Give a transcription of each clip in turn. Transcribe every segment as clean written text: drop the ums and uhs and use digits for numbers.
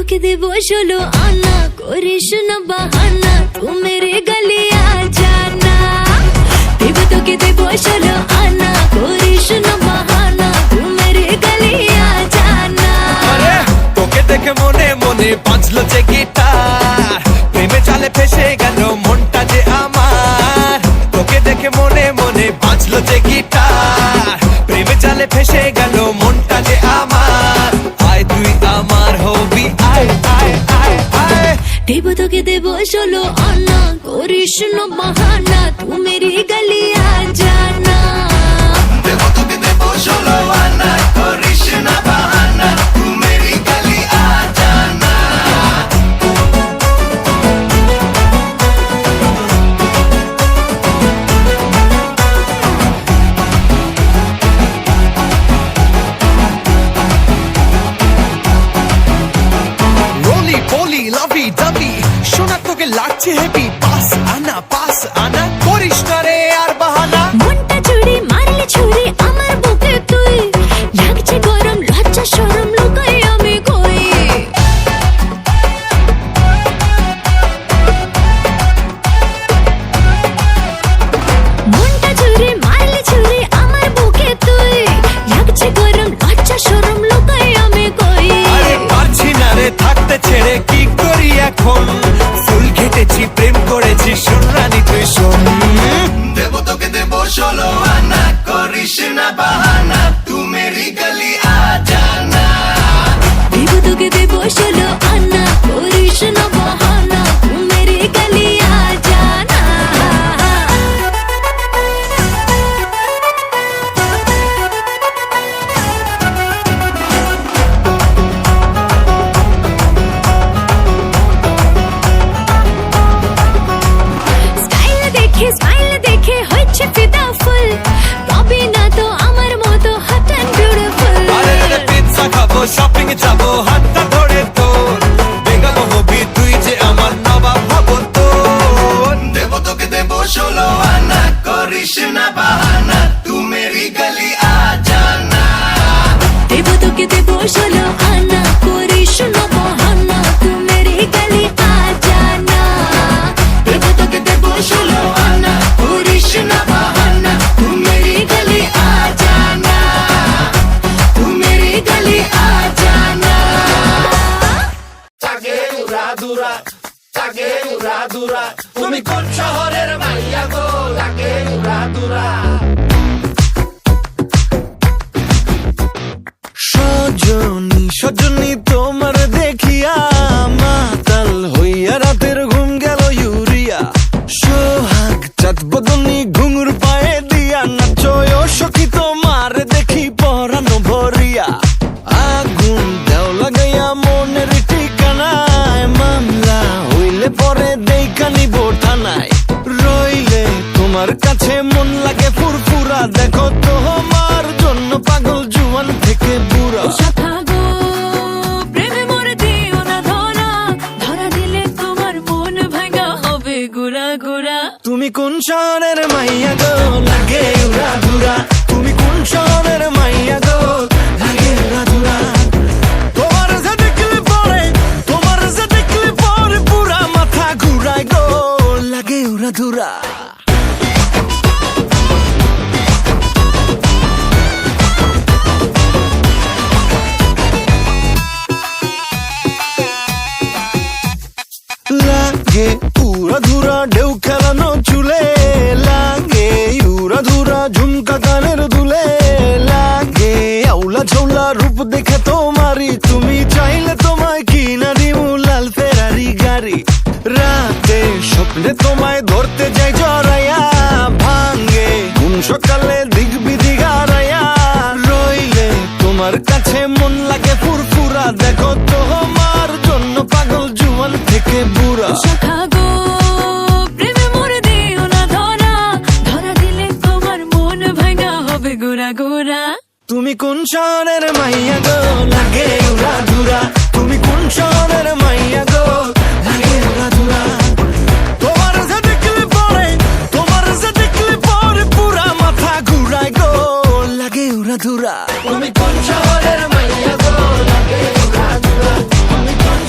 তোকে দেব 16 আনা, করিস না বাহানা, তু মেরে গলি আ জানা। তোকে দেব 16 আনা, করিস না বাহানা, তু মেরে গলি আ জানা। তোকে দেখে মনে মনে বাজলো যে গিটার, প্রেমে জালে ফেসে গেল মনটা যে আমার। তোকে দেখে মনে মনে বাজলো যে গিটার, প্রেমে জালে ফেসে গেল মনটা যে আমার। আয় তুই আমার হবি, আয় আয় আয় আয়। তোকে দেব 16 আনা, করিস না বাহানা, তু মেরি গলি আ জানা। তোকে দেব 16 আনা, করিস না বাহানা, তু মেরি গলি আ জানা। রোলি পলি লাভি দাবি শোনা তোকে লাগছে হেভি, পাস আনা করিস না রে আর বাহানা। মনটা চুরি মারলে ছুরি আমার বুকে তুই, লাগছে গরম লজ্জা শরম লুকাই আমি কই। মনটা চুরি মারলে ছুরি আমার বুকে তুই, লাগছে গরম লজ্জা শরম লুকাই আমি কই। আরে পারছি না রে থাকতে ছেড়ে, কি করি এখন? ফুল ঘেটেছি প্রেম করেছি, শোন রানী তুই শোন। তোকে দেব 16 আনা, করিস না বাহানা, তু মেরি গলি আ জানা। তোকে দেব 16 আনা, করিস না বাহানা, তু মেরি গলি আ জানা। স্মাইল দেখে হচ্ছে ফিদা ফুল, পাবি না তো আমার মতো হট এন্ড বিউটিফুল। আরে রে পিৎজা খাবো, শপিং যাবো, হাতটা ধরে তোর বেঙ্গালো হবি তুই যে আমার নবাব হব তোর। তোকে দেব 16 আনা, করিস না বাহানা, তু মেরি গলি আ জানা। তোকে দেব 16 আনা, করিস না বাহানা, তু মেরি গলি আ জানা। তোকে দেব 16 আনা, করিস না বাহানা, তু মেরি গলি আ জানা, তু মেরি গলি আ জানা। তাকে উড়া দুরা, তুমি কোন শহরের মাইয়া গো? লাগে উড়া দুরা। সজনী তোমার দেখিয়া মাতাল হইয়া রাতের ঘুম গেল ইউরিয়া। সোহাগ চাঁদ বদনি ঘুঙুর পায়ে দিয়া নাচয় সখী তোমার দেখি পরানো ভরিয়া। আগুন দেও লাগাইয়া মনের ঠিকানায়, মামলা হইলে পরে দেখা নিব থানায়। রইলে তোমার কাছে মন লাগে ফুরফুরা, দেখো তোমার জন্য পাগল জুয়ান থেকে বুড়া। শাখা গো প্রেমে মরে দিও না ধরা, ধরা দিলে তোমার মন ভাঙা হবে গুড়া গুড়া। তুমি কোন শহরের মাইয়া গো? লাগে উড়া ধুরা। তুমি কোন শহরের মাইয়া গো? লাগে উড়া ধুরা। তোমার যে দেখলে পরে পুরা মাথা ঘুরায় গো, লাগে উড়া ধুরা। লাগে উড়া ধুরা ঢেউ খেলানো চুলে, লাগে উড়া ধুরা ঝুমকা কানের দুলে, লাগে আউলা ঝৌলা রূপ দেখে তোমারি, তুমি চাইলে তোমায় কিনা দিমু লাল ফেরারি গাড়ি। রাতে স্বপ্নে তোমায় ধরতে যাই জড়াইয়া, ভাঙ্গে কোন সকালে দিক বিদিক হারাইয়া। রইলে তোমার কাছে মন লাগে ফুরফুরা, দেখো তোমার জন্য পাগল জুয়ান থেকে বুড়া। শাখা গো প্রেমে মরে দিও না ধরা, ধরা দিলে তোমার মন ভাঙা হবে গুড়া গুড়া। তুমি কোন শহরের মাইয়া গো? লাগে উড়া ধুরা। তুমি কোন শহরের মাইয়া গো? লাগে উড়া ধুরা। তোমার যে দেখলে পরে পুরা মাথা ঘুরায় গো, লাগে উড়া ধুরা। তুমি কোন শহরের মাইয়া গো? লাগে উড়া ধুরা। তুমি কোন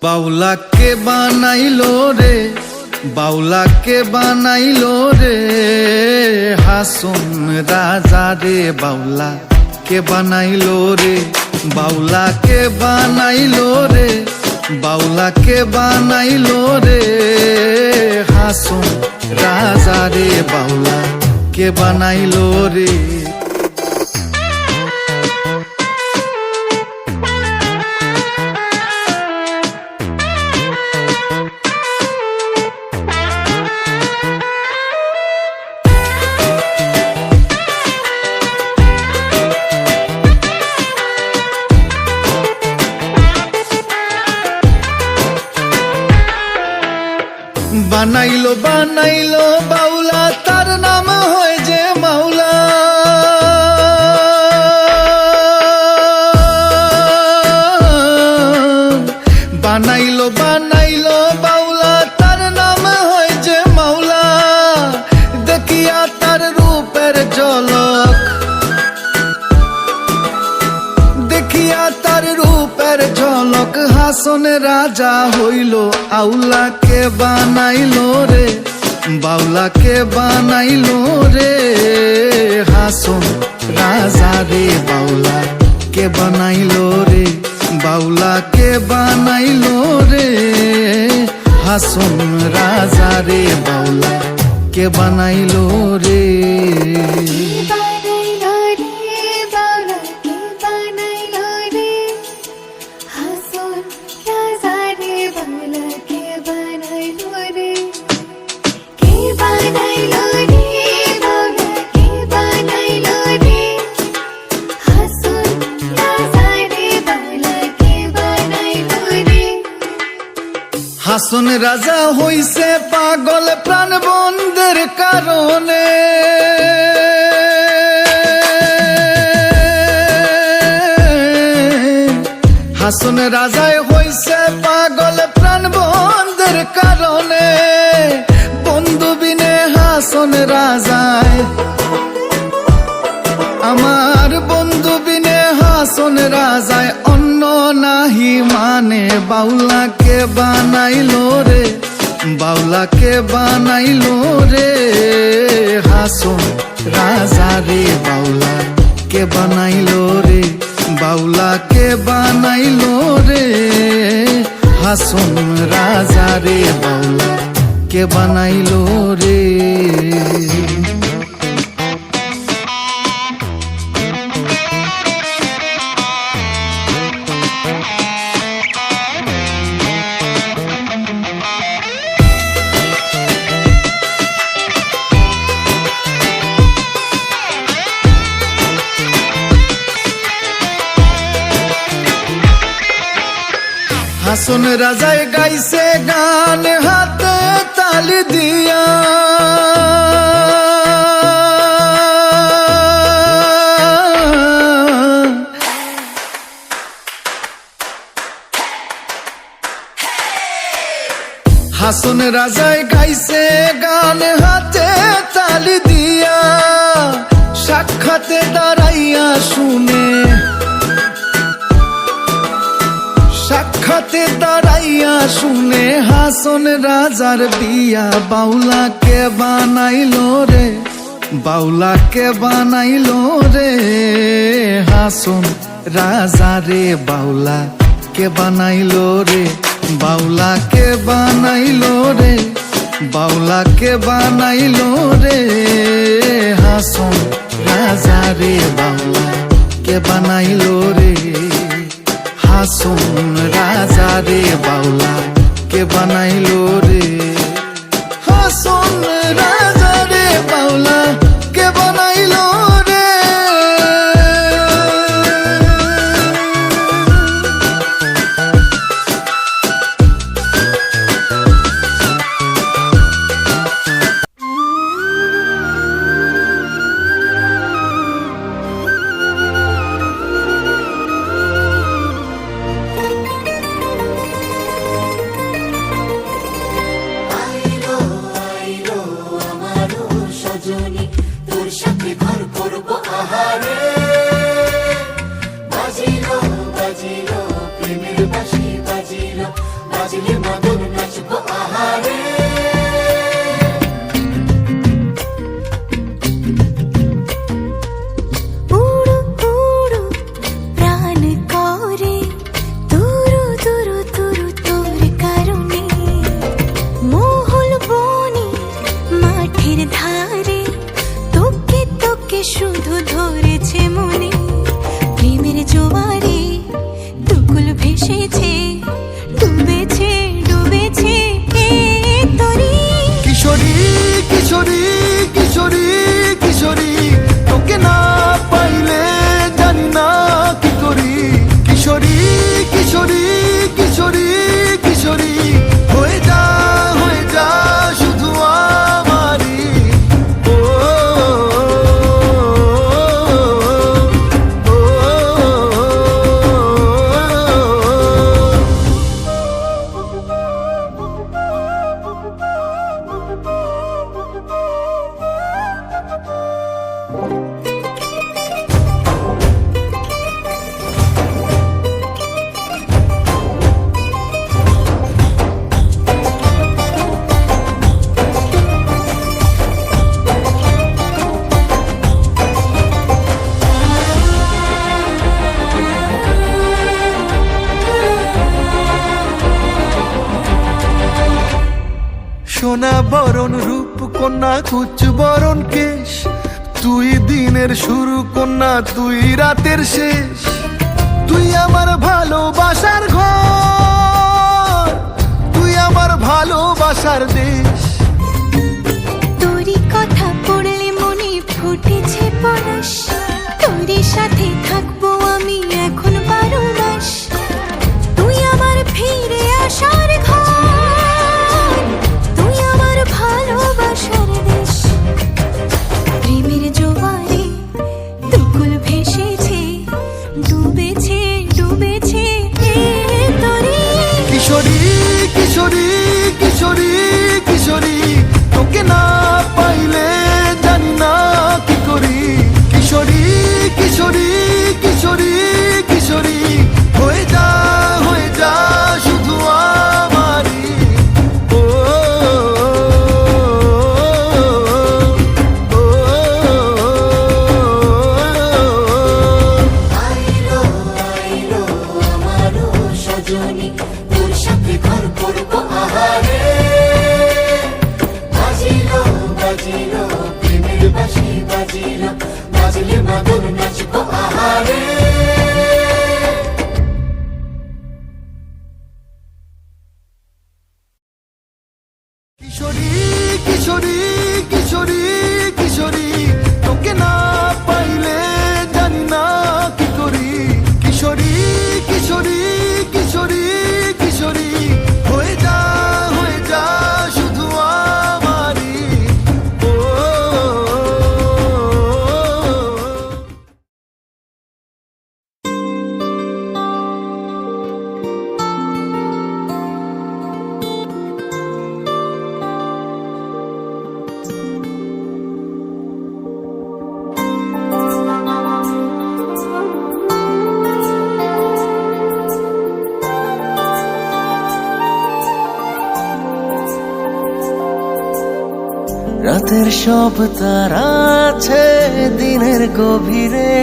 বাউলাকে বানাইলো রে, বাউলাকে বানাইলো রে হাসন রাজা রে, বাউলা কে বানাইলো রে, বাউলাকে বানাইলো রে, বাউলাকে বানাইলো রে হাসন রাজা রে, বাউলা কে বানাইলো রে। বানাইলো বানাইলো বাউলা, তার নাম হয় যে মাওলা। বানাইলো বানাইলো বাউলা, তার নাম হয় যে মাওলা। দেখিয়া তার রূপের ঝলক, দেখিয়া তার রূপের ঝলক হাসন রাজা হইল। আউলাকে বানাইলো রে, বাউলাকে বানাইলো রে হাসন রাজা রে, বাউলা কে বানাইলো রে, বাউলাকে বানাইলো রে হাসন রাজা রে, বাউলা কে বানাইলো রে। হাসন রাজা হইছে পাগল প্রাণ বন্ধের কারণে, হাসন রাজায় হইছে পাগল প্রাণ বন্ধের কারণে। বন্ধু বিনে হাসন রাজায়, আমার বন্ধু বিনে হাসন রাজায় অন্য নাহি মানে। বাউলাকে বানাইলো রে, বাউলাকে বানাইলো রে হাসন রাজা রে, বাউলা কে বানাইলো রে, বাউলাকে বানাইলো রে হাসন রাজা রে, বাউলা কে বানাইলো রে। হাসন রাজায় গাইছে গান হাতে তালি দিয়া, হাসন রাজায় গাইছে গান হাতে তালি দিয়া। সাক্ষাতে দাঁড়াইয়া শুনে, সাক্ষাতে দাঁড়াইয়া শুনে হাসন রাজার বিয়া। বাউলাকে বানাইলো রে, বাউলাকে বানাইলো রে হাসন রাজা রে, বাউলা কে বানাইলো রে, বাউলাকে বানাইলো রে, বাউলাকে বানাইলো রে হাসন রাজা রে, বাউলা কে বানাইলো রে হাসন রাজা রে, বাউলা কে বানাইলো রে, হাসন রাজা রে, বাউলা কে বানাইলো রে। বরণ রূপ কন্যা কুচ বরণ কেশ, তুই দিনের শুরু কন্যা তুই রাতের শেষ, তুই আমার ভালোবাসার ঘর, তুই আমার ভালোবাসার দেশ। তোরই কথা পড়লে মনে ফুটেছে পরশ, তোরই সাথে থাকবো আমি এখন 12 মাস। তুই আমার ফিরে আসার ঘর, তুই আমার ভালোবাসার দেশ। প্রেমের জোয়ারে দুকুল ভেসেছে, ডুবেছে ডুবেছে তোরে। কিশোরী কিশোরী কিশোরী কিশোরী, তোকে না পাইলে জানি না কি করি। কিশোরী কিশোরী কিশোরী কিশোরী, হয়ে যা শুধু আমারই। ও, আইলো আইলো আমারও সজনী, তোর সাথে ঘর করবো আহারে। বাজিলো বাজিলো প্রেমের বাঁশি বাজিলো, বাজলে মাদল নাচবো আহারে। কিশোরী কিশোরী কিশোরী কিশোরী, তোকে না পাইলে জানি না কি করি। কিশোরী কিশোরী কিশোরী কিশোরী, হয়ে যা শুধু আমারই। ও, রাতের সব তারা আছে দিনের গভীরে,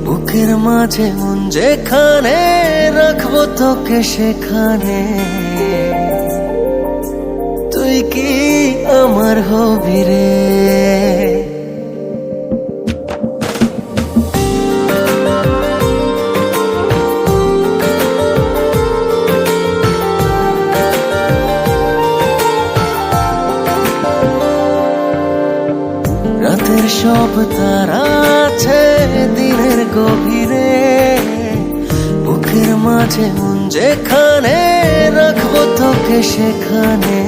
বুকের মাঝে মন যেখানে রাখবো তোকে সেখানে। তুই কি আমার হবি রে? রাতের সব তারা আছে দিনের গভীরে, বুকের মাঝে মন যেখানে রাখবো তোকে সেখানে।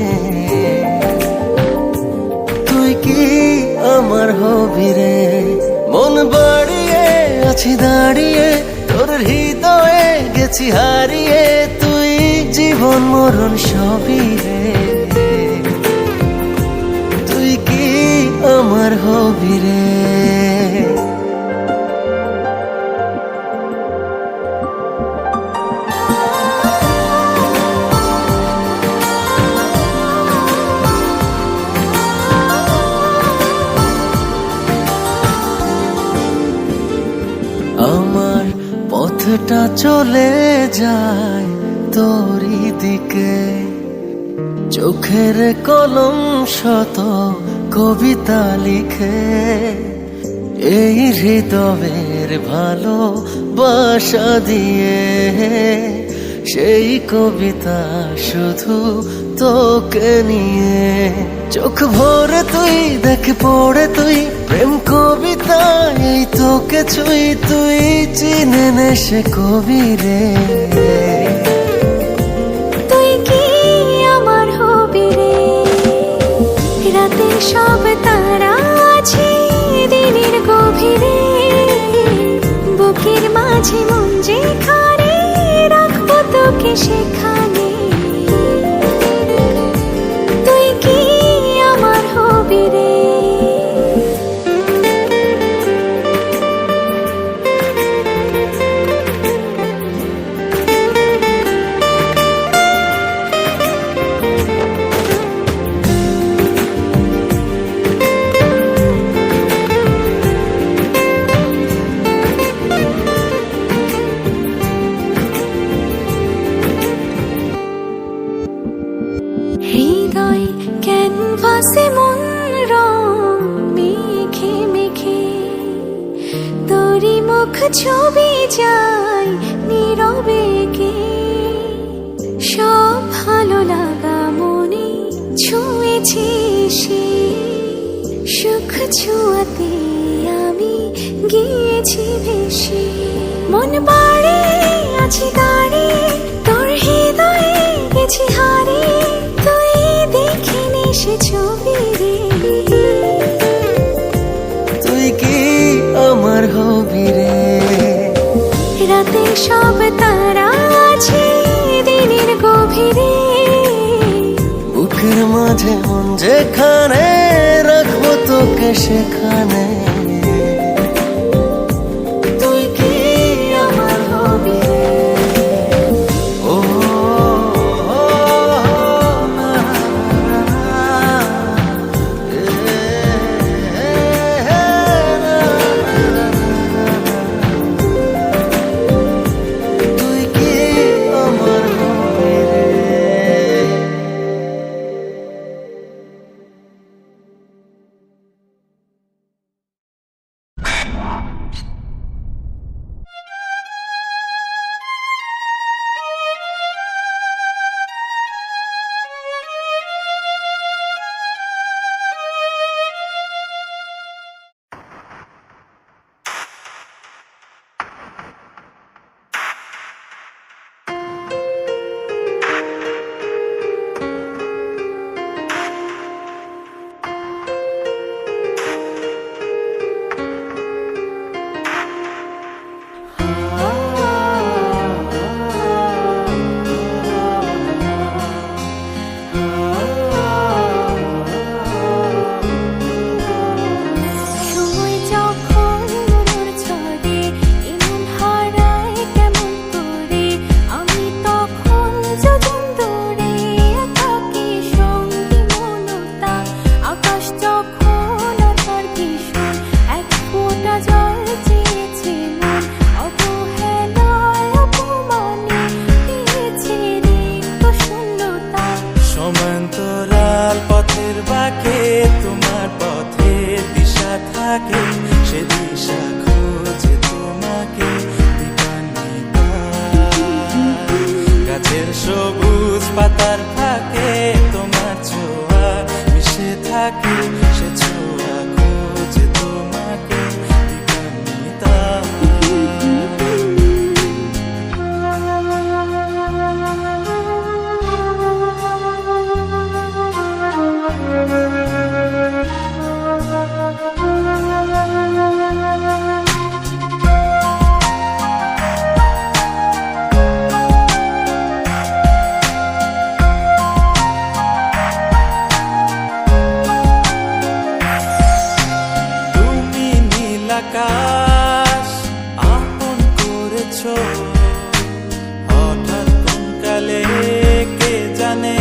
তুই কি আমার হবি রে? মন বাড়িয়ে আছি দাঁড়িয়ে, তোর হৃদয়ে গেছি হারিয়ে। তুই জীবন মরণ সবই রে, তুই কি আমার হবি রে? আমার পথটা চলে যায় তোরই দিকে, চোখের কলম শত কবিতা লিখে। এই হৃদয়ের ভালোবাসা দিয়ে সেই কবিতা শুধু তোকে নিয়ে। চোখ ভরে তুই দেখ পড়ে তুই প্রেম কবিতা, এই তোকে ছুঁই তুই চিনে নে সে কবি রে। তুই কি আমার হবি রে? রাতে সব তারা আছে দিনের গভীরে, বুকের মাঝে মন যেখানে রাখবো তোকে সেখানে। তুই কি আমার হবি রে? তোরই মুখ ছবি যায় নীরবে কে সব ভালো লাগা মনে ছুঁয়েছে সে সুখ ছুঁয়াতে আমি গিয়েছি ভেসে মন বাড়ে আছি দাঁড়ে তোর হৃদয়ে গেছি হারে তুই দেখিনি সে ছবি রে তুই কি আমার হবি রে রাতে সব তারা আছে দিনের গভীরে বুকের মাঝে মন যেখানে রাখবো তোকে সেখানে তুই কি আমার হবি রে ও তুই কি আমার হবি রে সময় যখন মনোর ছড়ে এমন হারায় কেমন করে আমি তখন যোজন দূরে থাকি সঙ্গী মনতা আকাশ যখন আধার ভীষণ এক ফোঁটা জল চেয়েছে মন অবহেলায় অপমানে দিয়েছে রিক্ত শূন্যতা সমান্তরাল পথের বাঁকে তোমার পথের দিশা থাকে সে দিশা খোঁজে তোমাকে দীপান্বিতা গাছের সবুজ পাতার ফাঁকে তোমার ছোঁয়া মিশে থাকে সে ছোঁয়া খোঁজে তোমাকে দীপান্বিতা তুমি নীল আকাশ আপন করেছো হঠাৎ কোন কালে কে জানে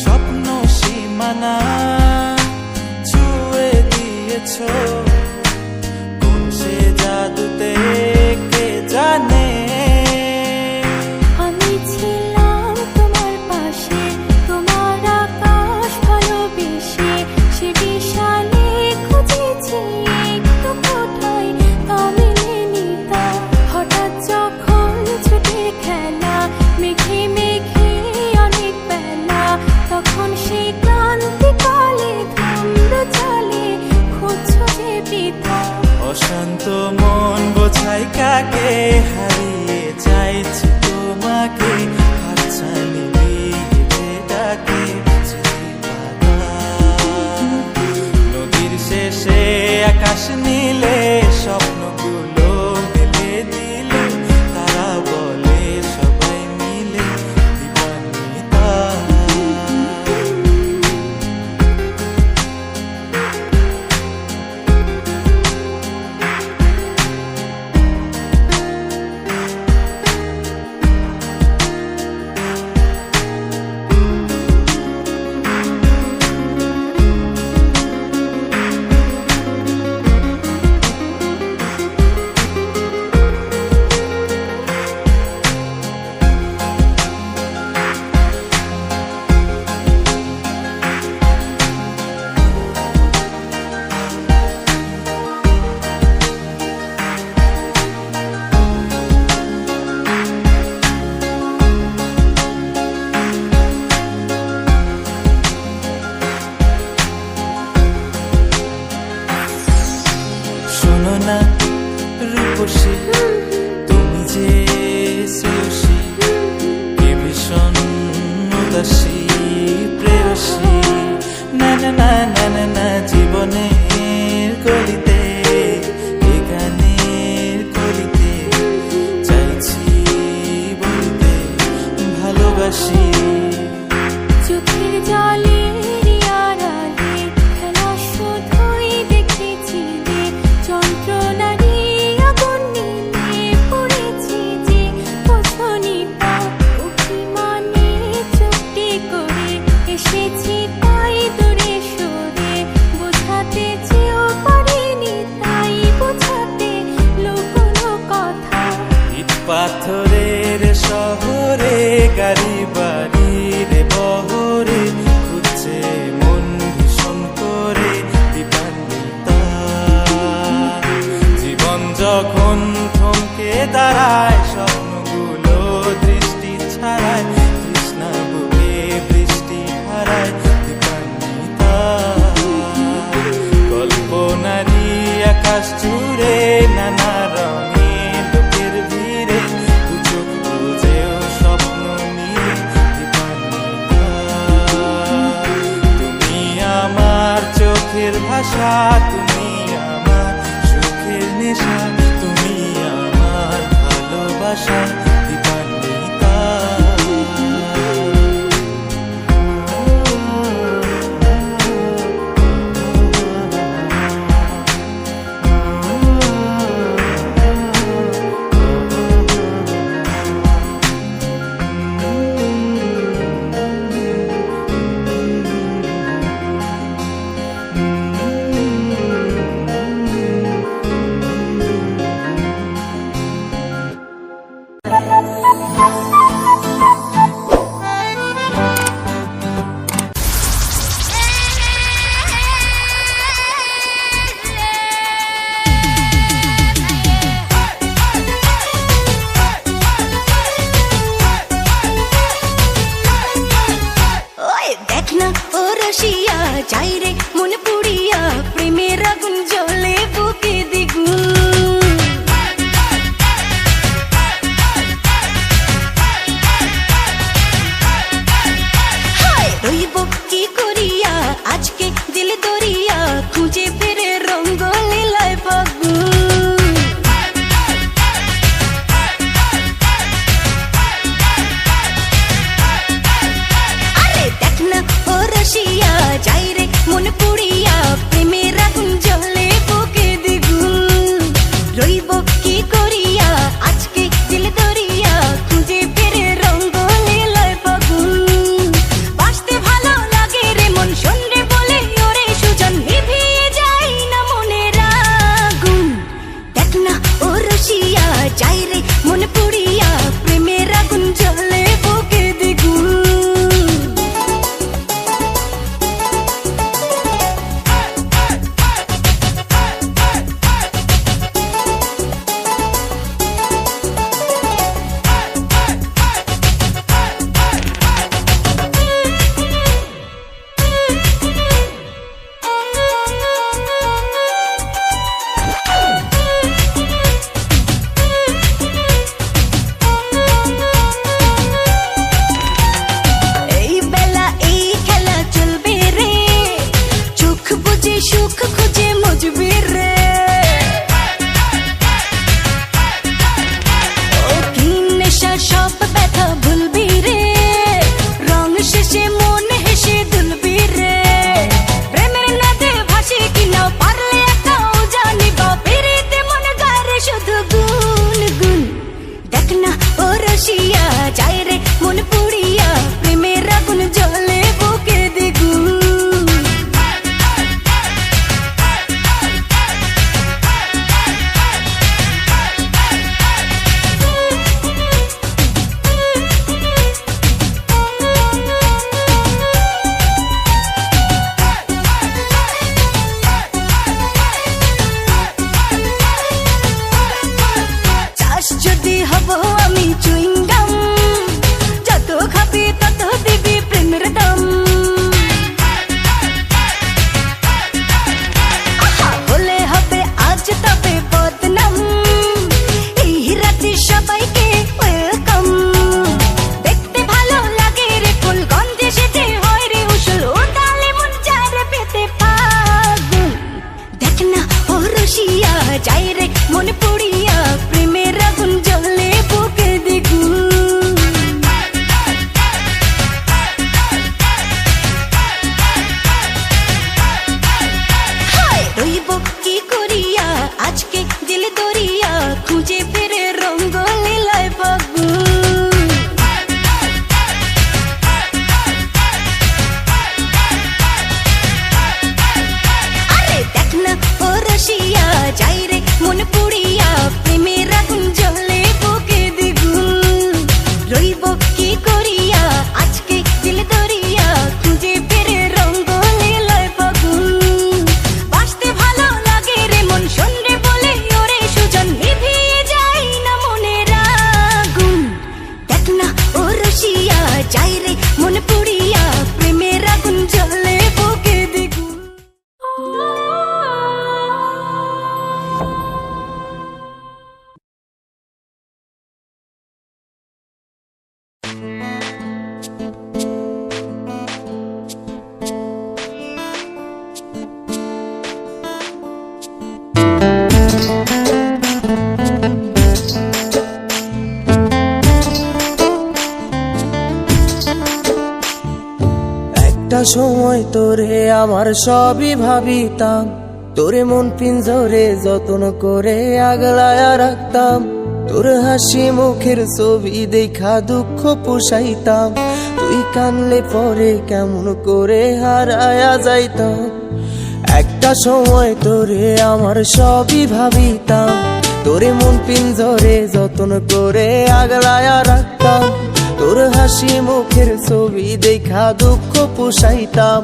স্বপ্ন সীমানা ছুঁয়ে দিয়েছো কোন সে জাদুতে কে জানে আমি ছিলাম তোমার পাশে তোমার আকাশ ভালোবেসে সে বিশালে খুঁজেছি একটু কোথায় তা মেলেনি তা হঠাৎ যখন ছুটির খেলা মেঘে মেঘে অনেক বেলা তখন সে ক্লান্তিকালে ধুম্র চলে খুঁজছো যে পিতা অশান্ত মন বোঝাই কাকে হারিয়ে চাইছি তোমাকে হাতছানি দিয়ে ডাকে নদীর শেষে আকাশ নীলে স্বপ্নগুলো মেলে দিলে তারা বলে সবাই মিলে দীপান্বিতা গণনা রূপসী, তুমি যে শ্রেয়সী, কে ভীষণ উদাসী প্রেয়সী। না না না না না না, জীবনের গলিতে এ গানের কলিতে চাইছি বলতে ভালোবাসি। চোখের জলের আড়ালে খেলা শুধুই দেখেছি যে, যন্ত্রণারই আগুন নিয়ে পড়েছি যে। বোঝনি তা অভিমানে চুক্তি করে এসেছি তাই দূরে সরে, বোঝাতে চেয়েও পারিনি তাই বোঝাতে লুকোনো কথা। ইট পাথরের শহরে গাড়ি বাড়ির বহরে খুঁজছে মন ভীষণ করে দীপান্বিতা। জীবন যখন থমকে দাঁড়ায়, স্বপ্নগুলো দৃষ্টি ছাড়ায়, তৃষ্ণা বুকে বৃষ্টি হারায় দীপান্বিতা। কল্পনারি আকাশ জুড়ে নানা রঙে লোকের ভিড়ে, দু চোখ বুঝেও স্বপ্ন নিয়ে দীপান্বিতা। তুমি আমার চোখের ভাষা, তুমি আমার সুখের নেশা, তুমি আমার ভালোবাসা দীপান্বিতা। রসিয়া যাই রে মন পুড়িয়া প্রেমের আগুন জ্বলে বুকে দ্বিগুণ রইব কি করিয়া আজকে দিল দরিয়া খুঁজে ফিরে রঙ্গ লীলায় ফাগুন আরে দেখ না ও রসিয়া যাই রে মন পুড়িয়া প্রেমের আগুন জ্বলে বুকে দ্বিগুণ রইব কি করিয়া আজকে দিল দরিয়া খুঁজে ফিরে রঙ্গ লীলায় ফাগুন বাসতে ভালো লাগে রে মন শোনরে বলে ওরে সুজন নিভিয়ে যায় না মনের আগুন দেখ না ও রসিয়া যাই রে মন পুড়িয়া প্রেমের আগুন জ্বলে বুকে দ্বিগুণ একটা সময় তোরে আমার সবই ভাবিতাম, তোরে মন পিঞ্জরে যত্ন করে আগলায়া রাখতাম, তোর হাসি মুখের ছবি দেখা দুঃখ পোষাইতাম, তুই কানলে পরে কেমন করে হারায়া যাইতাম। একটা সময় তোরে আমার সবই ভাবিতাম, তোরে মন পিঞ্জরে যত্ন করে আগলায়া রাখতাম, তোর হাসি মুখের ছবি দেখা দুঃখ পোষাইতাম,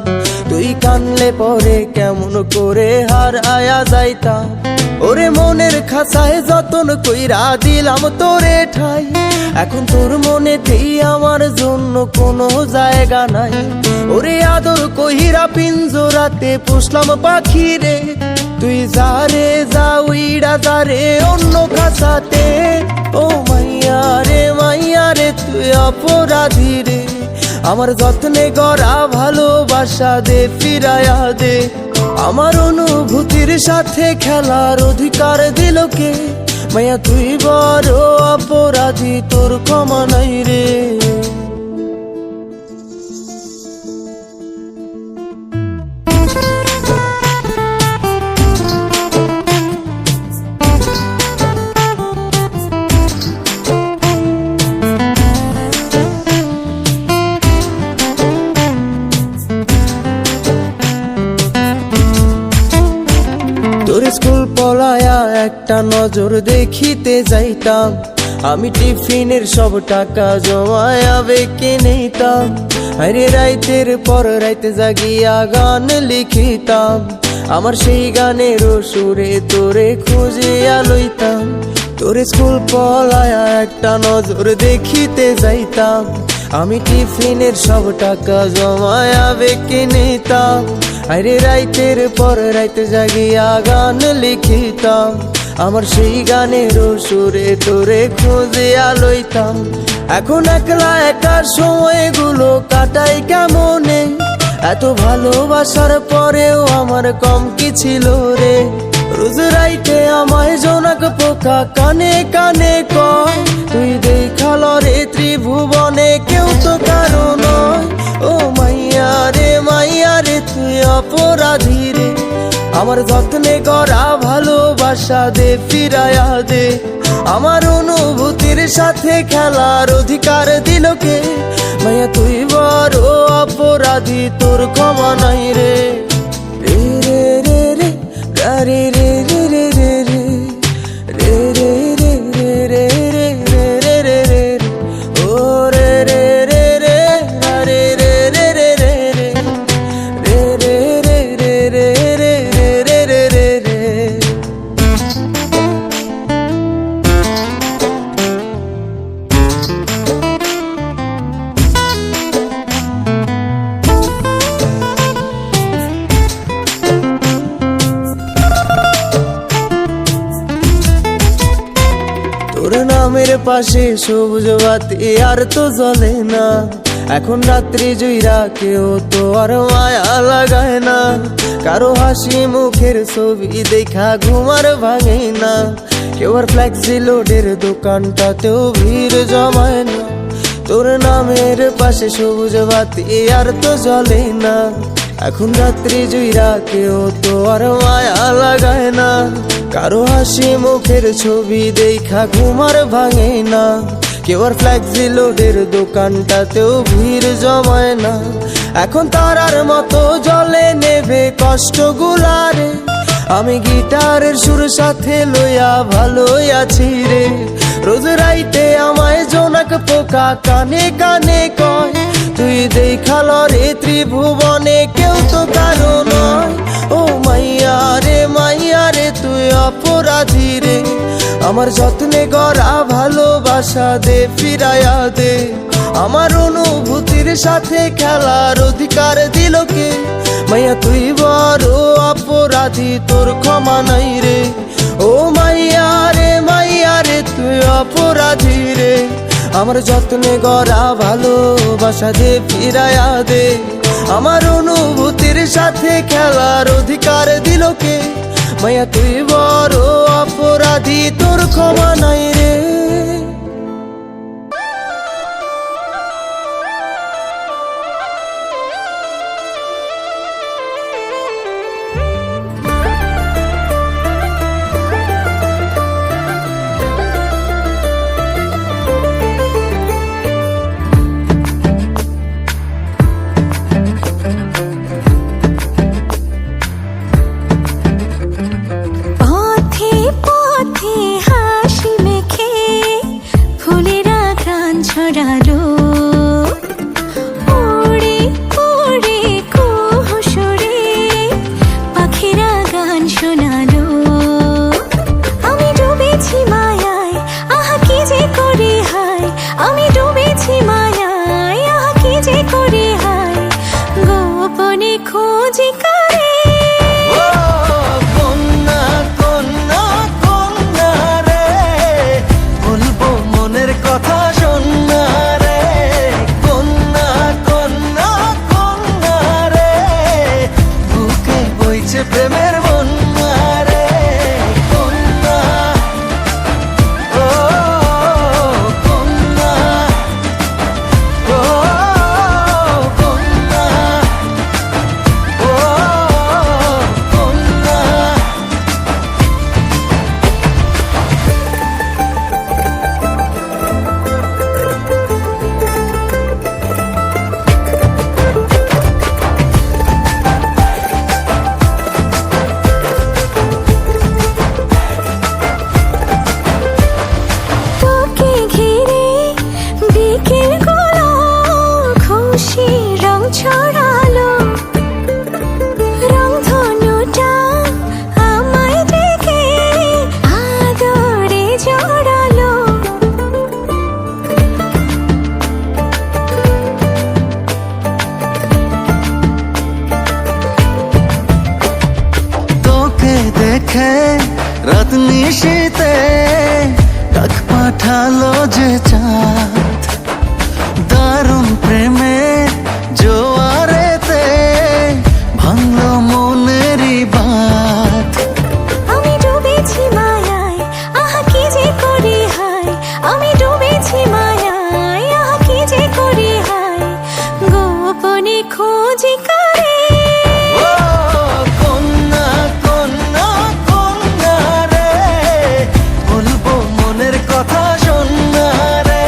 তুই কানলে পরে কেমন করে হারায়া যাইতাম। ওরে মনের খাঁচায় যতন কইরা দিলাম তোরে ঠাই, এখন তোর মনেতেই আমার জন্য কোনো জায়গা নাই। ওরে আদর কইরা পিঞ্জরাতে পুষলাম পাখি রে, তুই যারে যা উইড়া যারে অন্য খাঁচাতে। ও মাইয়া রে তুই অপরাধী রে, আমার যত্নে গড়া ভালোবাসা দে ফিরায়া দে। আমার অনুভূতির সাথে খেলার অধিকার দিল কে, মাইয়া তুই বড় অপরাধী, তোর ক্ষমা নাই রে। তোর স্কুল পলায়া একটা নজর দেখিতে যাইতাম, আমি টিফিনের সব টাকা জমায়া বেঁকে নিতাম। আরে রাইতের পর রাইতে জাগিয়া গান লিখিতাম, আমার সেই গানের সুরে তোরে খুঁজিয়া লইতাম। তোর স্কুল পলায়া একটা নজর দেখিতে যাইতাম, আমি টিফিনের সব টাকা জমায়া বেঁকে নিতাম। আরে রাইতের পর রাইতে জাগিয়া গান লিখিতাম, আমার সেই গানের সুরে তোরে খুঁজিয়া লইতাম। এখন একলা একা সময়গুলো কাটাই কেমনে, এত ভালোবাসার পরেও আমার কম কি ছিল রে। রোজ রাইতে আমায় জোনাক পোকা কানে কানে কয়, তুই দেখাল রে ত্রিভুবনে কেউ তো কারো নয়। ও মাইয়া রে তুই অপরাধী রে, আমার যত্নে গড়া ভালোবাসা দে ফিরায়া দে। আমার অনুভূতির সাথে খেলার অধিকার দিল কে, মাইয়া তুই বড় অপরাধী, তোর ক্ষমা নাই রে। রে রে রে রে রে রে রে রে রে রে রে রে রে রে রে রে রে রে ও রে রে রে রে রে রে রে রে রে রে রে রে রে রে রে রে রে। নামের পাশে সবুজ বাতি আর তো জ্বলে না। এখন রাত্রি জুইরা কেউ তো আর মায়া লাগায় না। কারো হাসি মুখের ছবি দেখা ঘুমার ভাঙে না। কেউ আর ফ্লেক্সি লোডের দোকানটাতেও ভিড় জমায় না। তোর নামের পাশে সবুজ বাতি আর তো জ্বলে না। এখন রাত্রি জুইরা কেউ তো আর মায়া লাগায় না। কারো হাসি মুখের ছবি দেখা ঘুমার ভাঙে না। কেউ আর ফ্লেক্সি লোডের দোকানটাতেও ভিড় জমায় না। এখন তারার মতো জলে নেবে কষ্ট গুলারে। আমি গিটারের সুর সাথে লইয়া ভালোই আছি রে। রোজ রাইতে আমায় জোনাক পোকা কানে কানে কয়, তুই দেখাল রে ত্রিভুবনে কেউ তো কারো নয়। ও মাইয়া রে তুই অপরাধী রে। আমার যত্নে গড়া ভালোবাসা দে ফিরাইয়া দে। আমার অনুভূতির সাথে খেলার অধিকার দিল কে? মাইয়া তুই বড় অপরাধী, তোর ক্ষমা নাই রে। ও মাইয়া রে তুই অপরাধী রে। আমার যত্নে গড়া ভালোবাসা দে ফিরাইয়া দে। আমার অনুভূতির সাথে খেলার অধিকার দিল কে? মাইয়া তুই বড় অপরাধী, তোর ক্ষমা নাই রে। পথে পথে হাসি মেখে ফুলেরা গান ছড়ালো। উড়ে উড়ে কুহুসুরে পাখিরা গান শোনালো। আমি ডুবেছি মায়ায়, আহা কি যে করি হায়। আমি ডুবেছি মায়ায়, আহা কি যে করি হায়। গোপনে খোঁজি করে কন্যা কন্যা কন্যা রে, বলবো মনের কথা শোনা রে। কন্যা কন্যা কন্যা রে, বুকে বইছে প্রেমের বন্যা রে। কন্যা ও কন্যা ও কন্যা ও কন্যা। তোকে ঘিরে বিকেল গুলো খুশি রং ছড়ালো। রংধনুটা আমায় ডেকে আদরে জড়ালো। তোকে দেখে রাত নিশীতে ডাক পাঠালো যে চাঁদ। দারুণ প্রেমের জোয়ারেতে ভাঙলো মনেরই বাঁধ। আমি ডুবেছি মায়ায়, আহা কি যে করি হায়। আমি ডুবেছি মায়ায়, আহা কি যে করি হায়। গোপনে খোঁজি করে ও কন্যা কন্যা কন্যা রে, বলবো মনের কথা শোনা রে।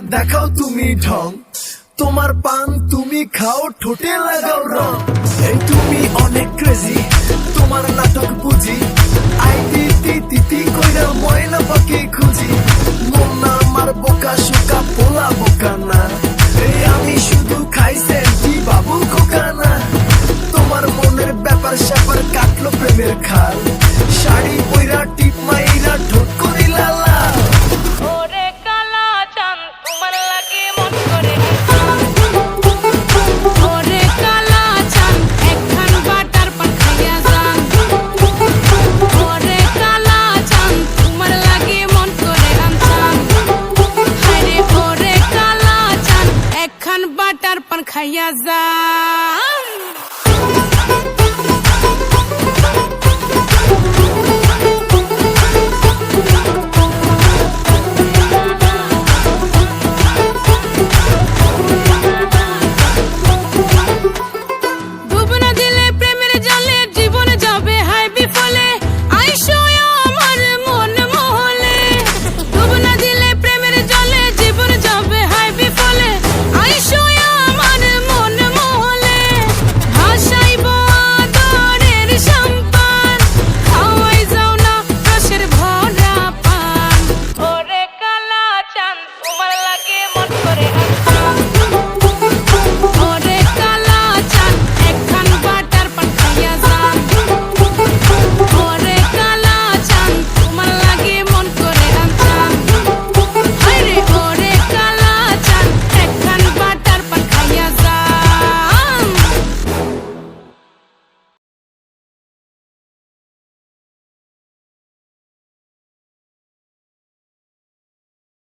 দেখাও তুমি ঢং, তোমার পান তুমি খাও ঠোঁটে লাগাও রং। এই তুমি অনেক ক্রেজি, তোমার নাটক বুঝি, আই